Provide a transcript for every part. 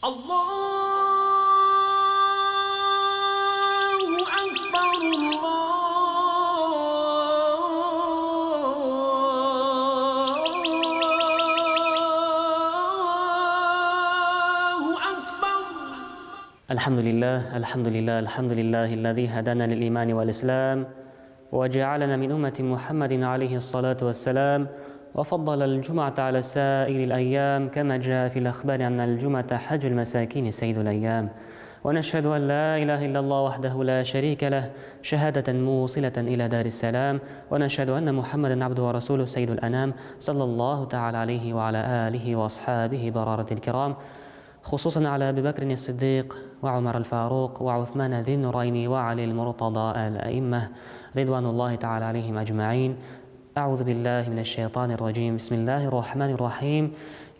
الله أكبر الله أكبر. الحمد لله الحمد لله الحمد لله الذي هدانا للإيمان والإسلام وجعلنا من أمة محمد عليه الصلاة والسلام وفضل الجمعة على سائر الأيام كما جاء في الأخبار أن الجمعة حج المساكين سيد الأيام. ونشهد أن لا إله إلا الله وحده لا شريك له شهادة موصلة إلى دار السلام. ونشهد أن محمدا عبده ورسوله سيد الأنام صلى الله تعالى عليه وعلى آله وأصحابه برارة الكرام، خصوصا على أبي بكر الصديق وعمر الفاروق وعثمان ذي النورين وعلي المرتضى الأئمة رضوان الله تعالى عليهم أجمعين. أعوذ بالله من الشيطان الرجيم. بسم الله الرحمن الرحيم.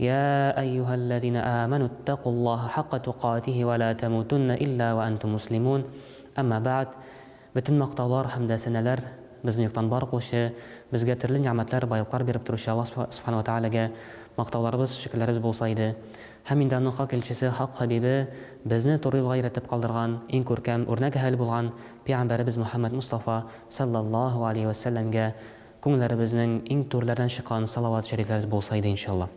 يا أيها الذين آمنوا اتقوا الله حق تقاته ولا تموتن إلا وأنتم مسلمون. أما بعد. Bütün maqtavlar hamda sanalar bizni yo'qdan bor qilishi, bizga turli ne'matlar, boyliqlar berib turishi Alloh subhanahu va taolaga maqtovlarimiz, shukrlarimiz bo'lsa edi. Hamindanning haq elchisi, haq habibi, bizni to'g'ri yo'lga yaratib qoldirgan, eng ko'rkam o'rnak ahli bo'lgan payg'ambarimiz Muhammad Mustafa sallallohu alayhi va sallamga ko'ngillarimizni eng to'rlardan chiqqan salovat shariflarimiz bo'lsa edi inshaalloh.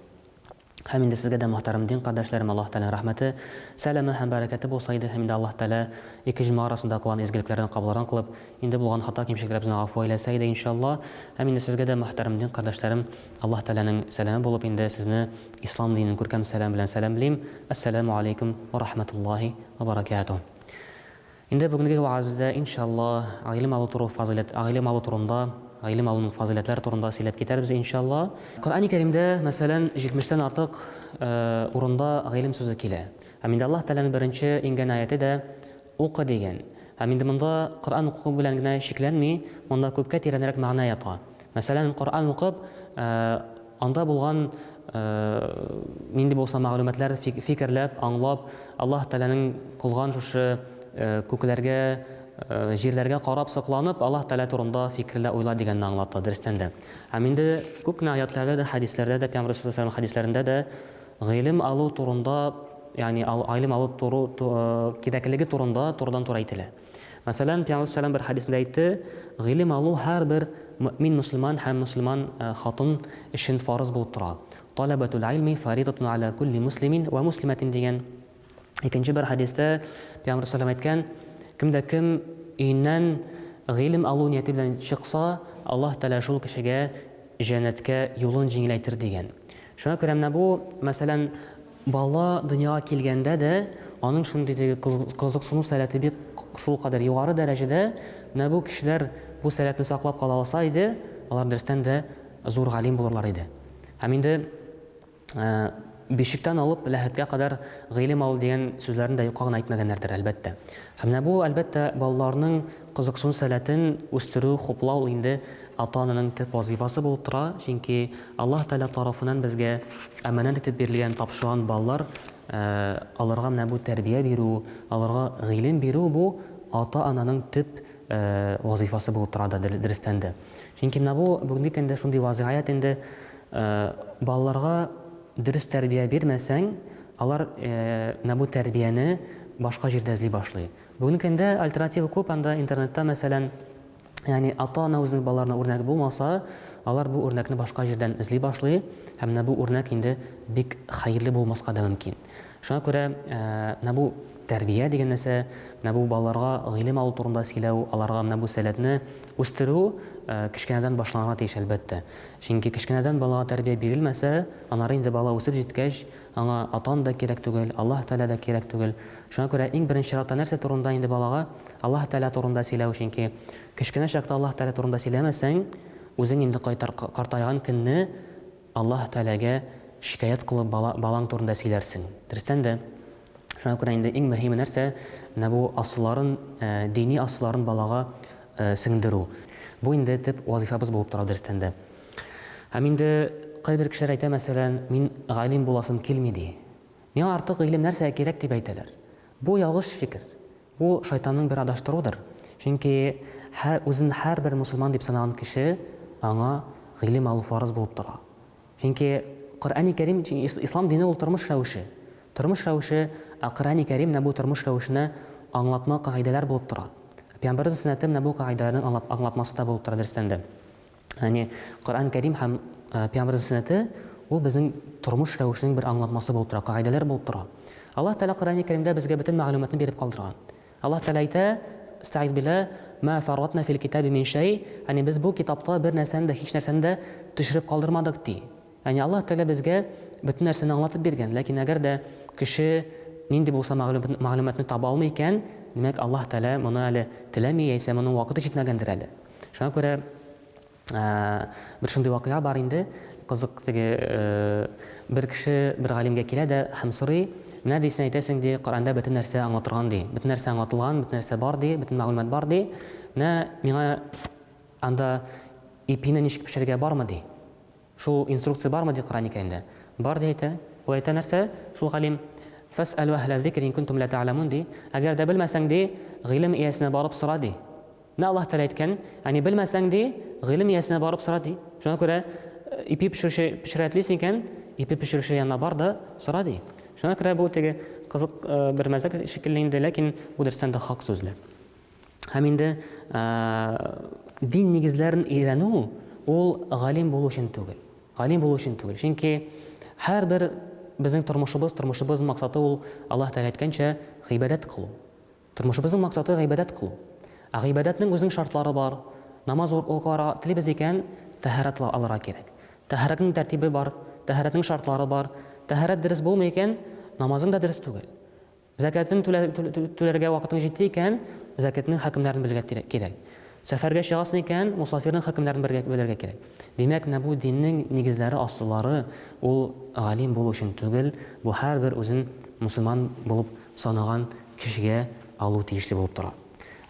Hamda sizga de muhtaram din qardaşlarım, Allah Teala rahmeti, selamı hem bereketi bolsaydı. Hamda Allah Teala iki cuma arasında kılan ezgiliklerden kabullardan kılıp, indi bulgan hata kimşeklerimizin affu eyleseydi inşallah. Hamda sizga de muhtaram din qardaşlarım, Allah Teala'nın selamı bulup indi sizni İslam dininin kürkem selam bilen selam bileyim. Esselamu aleyküm ve rahmetullahi ve berekatuhu. Indi bugünkü vaazimizde inşallah ilim alı turu fazilet, ilim alı turunda ilim alının faziletler turunda silep gitarız inşallah. Kur'an-ı Kerim'de mesela 70'ten artık orunda ilim sözü kile. Haminde Allah Teala'nın birinci ingen ayeti de oku degen. Haminde bunda Kur'an okup bilen gine şeklenmi, bunda köpke tirenerek ma'na yata. Mesela Kur'an okup anda bulgan mindi bolsa malumatlar fikirlep, anlap, Allah Teala'nın kılgan şu köklerge jirlerge qarab saqlanıp Allah Teala turunda fikirler oyla deganni anlattı derstende. Haminde köpne ayetlarda da hadislerde de Peygamber sallallahu aleyhi ve sellem hadislerinde de ilim alı turunda yani ilim alı turu kidakligi turunda turdan tur aytile. Mesela Peygamber sallallahu aleyhi ve sellem bir hadisinde aytdı, ilim alı her bir mümin Müslüman hem Müslüman hatun için farz bulup tura. Talabatul ilmi faridatun ala kulli muslimin ve muslimatin degan. İkinci bir hadiste Peygamber sallallahu aleyhi ve sellem aytgan, kimde kim iyinden ilim alu niyeti bilen çıksa Allah Teala şol kişiге cennetke yolun jеңеләйтер degen. Şuna göre bu mesela bala dünyaya kelgende de onun şundaki kızıksıну səlati bir şol kadar yukarı derecede bu kişiler bu sәlatni saklap kala alsaydı onlar dersten de zor alim bulurlar idi. Haminde beşikten alıp ləhətə kadar ilim al degan sözlerini de yukarıdan aytmaganlardır elbette. Hem bu elbette balalarının kızıksıну sәләтен өстіру, хупlau indi ata-ananın tip vazifası bulup tura. Çünkü Allah Teala tarafından bizge emanet etip berilgen tapşıran balalar alırga bu terbiye biru, alırga ilim biru bu ata-ananın tip vazifası bulup tura da derstende. Çünkü bu bugünkü kende şundi vaziyet indi balalarga dürüst terbiye vermesen, alar bu terbiyeni başka jerde izley başlay. Bugünkü alternatif köp anda internette mesela yani ata-ana özünün balalarına örnek bulmasa, alar bu örnekni başka jerden izley başlay. Hem bu örnek indi bek hayırlı bulmaska da mümkün. Şuna göre bu terbiye degen nese, bu balalarga ilim alı turunda sileu, alarga bu sәләтне үстерү кичкенеден башланырга тиеш әлбәттә. Чөнки кичкенеден балага тәрбия бирелмәсә, аннары инде бала үсеп җиткәч, аңа атан да кирәк түгел, Аллаһ Тәала да кирәк түгел. Шуңа күрә иң беренче чиратта нәрсә турында инде балага Аллаһ Тәала турында сөйләү, чөнки кичкенә чакта Аллаһ Тәала турында сөйләмәсәң, үзең инде картайган көнне Аллаһ Тәаләгә шикаят кылып балаң турында сөйләрсең. Дөрестән дә шуңа күрә инде иң мөһим нәрсә бу асларын, дини асларын балага сеңдерү. Bu indi tip vazifemiz bulup turadı derstende. Hem indi kayber kişiler ayta mesela min galim bulasım kelmedi. Мен artık ilim nerse gerek diye aytalar. Bu yanlış fikir. Bu şeytanın bir adaştırıdır. Çünkü özün her bir Müslüman deyip sanagan kişi ana ilim alı farz bulup tura. Çünkü Kur'an-ı Kerim İslam dini olturmuş şavuşu. Тормыш рәвеше Коръән Кәрим бу тормыш рәвешенә аңлатма кагыйдәләр булып тора. Пәйгамбәрнең сөннәте бу кагыйдәләрнең аңлатмасы да булып тора дөрестәндә. Яни Коръән Кәрим һәм Пәйгамбәрнең сөннәте ул безнең тормыш рәвешенең бер аңлатмасы булып тора, кагыйдәләр булып тора. Аллаһ Тәала Коръән Кәримдә безгә бөтен мәгълүматны биреп калдырган. Аллаһ Тәала әйтә: "Истәгъиз билла ма фарратна фил китаби мин шәй", яни без бу китапта бер нәрсәне дә, һич нәрсәне дә төшереп калдырмадык ди. Яни Аллаһ Тәала безгә бөтен нәрсәне аңлатып биргән, ләкин әгәр дә кеше нинди булса мәгълүматны таба алмый икән, димәк Аллаһ Тәала моны әле теләми, яисә моның вакыты җитмәгәндер әле. Шуңа күрә бер шундый вакыйга бар инде, кызык бер кеше бер галимгә килә дә һәм сорый: "Менә ди, син әйтәсең ди, Коръәндә бөтен нәрсә аңлатылган ди, бөтен нәрсә аңлатылган, бөтен нәрсә бар ди, бөтен мәгълүмат бар ди. Менә миңа анда ипине ничек пешерергә бармы ди? Шул инструкция бармы ди Коръән Кәримдә?" Бар ди әйтә. Ул әйтә нәрсә? Шул галим: "Фас'алу ахла зикр ин кунтум ла та'ламун" ди. Әгәр дә белмәсәң ди, гыйлем иясенә барып сора ди. Менә Аллаһ Тәала әйткән, яни белмәсәң ди, гыйлем иясенә барып сора ди. Шуңа күрә ипи пешерә телисең икән, ипи пешерүче янына бар да сора ди. Шуңа күрә бу теге кызык бер мәзәк шикелле инде, ләкин бу дөрестән дә хак сүзле. Һәм инде дин нигезләрен өйрәнү ул галим булу өчен түгел. Галим булу өчен түгел. Чөнки һәрбер безнең тормышыбыз максаты ул Аллаһ Тәала әйткәнчә гыйбадәт кылу. Тормышыбызның максаты гыйбадәт кылу. Гыйбадәтнең үзенең шартлары бар. Намаз укырга телибез икән, тәһарәт алырга кирәк. Тәһарәтнең тәртибе бар, тәһарәтнең шартлары бар. Тәһарәт дөрес булмый икән, намазың да дөрес түгел. Закатын түләргә вакытың җитте икән, закатның хөкемнәрен белергә кирәк. Сәфәргә чыгасың икән, мусафирның хөкемнәрен белергә кирәк. Димәк, менә бу диннең нигезләре, асыллары ул галим булу өчен түгел, бу һәрбер үзен мусульман булып санаган кешегә алу тиешле булып тора.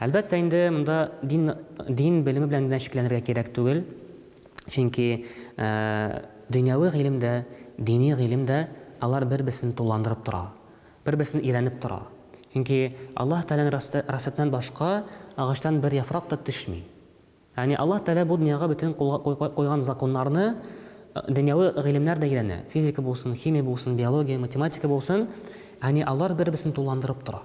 Әлбәттә инде монда дин белеме белән генә шикләнергә кирәк түгел. Чөнки дөньяви гыйлемдә, дини гыйлемдә алар бер-берсен туландырып тора, бер-берсен өйрәнеп тора. Чөнки Аллаһ Тәаләнең расәтеннән башка агачтан бер яфрак та төшми. Яни Аллаһ Тәалә бу дөньяга бөтен куйган законнарны дөньяви гыйлемнәр дә өйрәнә. Физика булсын, химия булсын, биология, математика булсын, яни алар бер-берсен туландырып тора.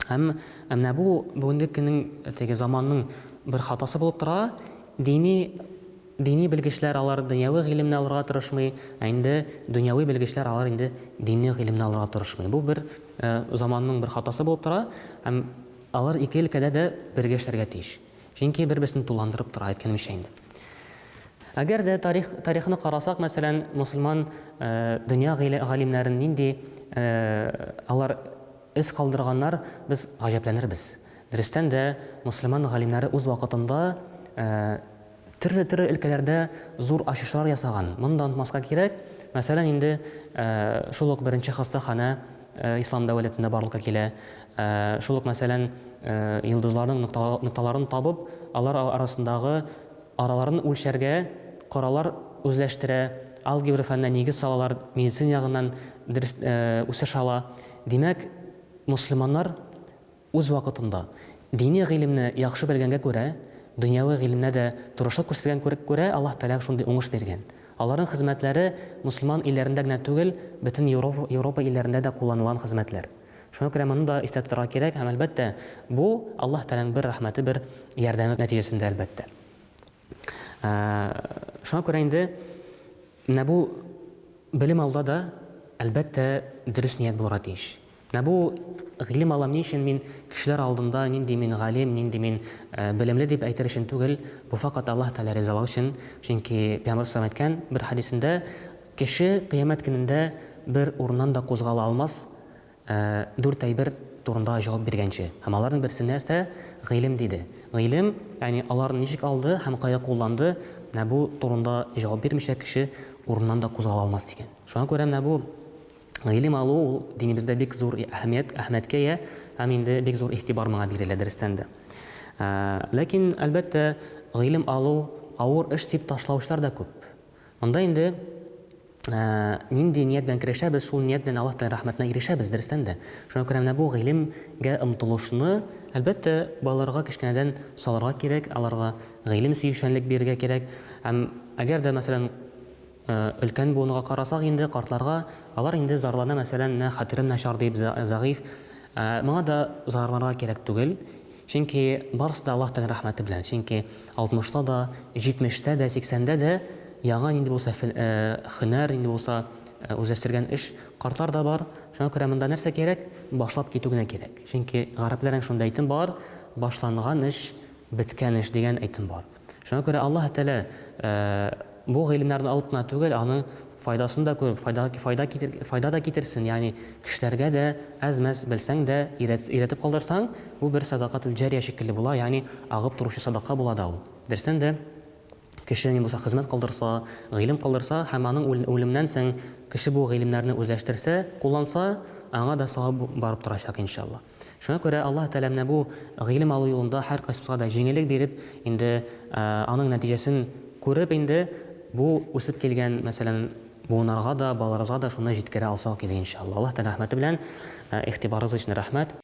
Һәм менә бу бүгенге көннең теге заманның бер хатасы булып тора. Дини белгечләр алар дөньяви гыйлемне алырга тырышмый, инде дөньяви белгечләр алар инде дини гыйлемне алырга тырышмый. Бу бер заманның бер хатасы булып тора. Һәм алар ике өлкәдә дә бергә эшләргә тиеш. Чөнки бер-берсен туландырып тора, әйткәнемчә инде. Әгәр дә тарихны карасак, мәсәлән, мусульман дөнья галимнәрен нинди алар эз калдырганнар, без гаҗәпләнербез. Дөрестән дә мусульман галимнәре үз вакытында төрле өлкәләрдә зур ачышлар ясаган. Монда онытмаска кирәк. Мәсәлән, инде шул ук беренче хастахана ислам дәүләтендә барлыкка килә. Шул ук мәсәлән, йолдызларның нокталарын табып, алар арасындагы араларын үлчәргә кораллар үзләштерә, алгебра фәненә нигез салалар, медицина ягыннан үсеш ала. Димәк, мусульманнар үз вакытында дини гыйлемне яхшы белгәнгә күрә, дөньяви гыйлемне дә тырышлык күрсәткән күрә, Аллаһ Тәала шундый уңыш биргән. Аларның хезмәтләре мусульман илләрендә генә түгел, бөтен Европа илләрендә дә кулланылган хезмәтләр. Шуңа күрә моны да истә тотарга кирәк, һәм әлбәттә бу Аллаһ Тәаләнең бер рәхмәте, бер ярдәме нәтиҗәсендә әлбәттә. Шуңа күрә инде менә бу белем алда да әлбәттә дөрес ният булырга тиеш. Менә бу гыйлем алам ни өчен мин кешеләр алдында нинди мин галим, нинди мин белемле дип әйтер өчен түгел, бу фақат Аллаһ Тәала ризалыгы өчен. Чөнки Пәйгамбәр саллаллаһу алейһи әйткән бер хадисендә, кеше кыямәт көнендә бер урыннан да кузгала алмас, 4 әйбер турында җавап биргәнче. Һәм аларның берсе нәрсә? Гыйлем диде. Гыйлем, яни аларны ничек алды һәм кая кулланды, менә бу турында җавап бирмичә кеше урыннан да кузгала алмас дигән. Шуңа күрә менә бу гыйлем алу динебездә бик зур әһәмияткә ия, һәм инде бик зур игътибар моңа бирелә дөрестән дә. Ләкин әлбәттә гыйлем алу авыр эш дип ташлаучылар да күп. Монда инде нинди ният белән керешәбез, шул ният белән Аллаһ Тәала рәхмәтенә ирешәбез дөрестән дә. Шуңа күрә менә бу гыйлемгә омтылышны әлбәттә балаларга кечкенәдән салырга кирәк, аларга гыйлем сөючәнлек бирергә кирәк. Һәм әгәр дә мәсәлән өлкән буынга карасак инде картларга, алар инде зарлана, мәсәлән, менә хәтерем начар дип, зәгыйфь. Моңа да зарларга кирәк түгел. Чөнки барысы да Аллаһ Тәгалә рәхмәте белән. Чөнки 60-та да, 70-тә дә, 80-дә дә яңа инде булса һөнәр, инде булса үзләштергән эш, картлар да бар. Шуңа күрә монда нәрсә кирәк? Башлап китү генә кирәк. Чөнки гарәпләрнең шундай әйтем бар, башланган эш, беткән эш дигән әйтем бар. Шуңа күрә Аллаһ Тәгалә бу гыйлемнәрне алып кына түгел, аны файдасын да күреп, файда да китерсен. Ягъни кешеләргә дә әз-мәз белсәң дә өйрәтеп калдырсаң, бу бер садакатул җария шикелле була, ягъни агып торучы садака була да ул. Дөрестән дә кеше ни булса хезмәт кылдырса, гыйлем кылдырса, һәм аның үлемнән соң кеше бу гыйлемнәрне үзләштерсә, кулланса, аңа да савап барып торачак иншалла. Шуңа күрә Аллаһ Тәгалә менә бу гыйлем алу юлында һәр кайсыга да җиңеллек биреп, инде аның нәтиҗәсен күреп, инде бу үсеп килгән, мәсәлән, буыннарга да, балаларга да шуны җиткерә алсак иде иншалла. Аллаһ Тәгалә рәхмәте белән, игътибарыгыз өчен рәхмәт.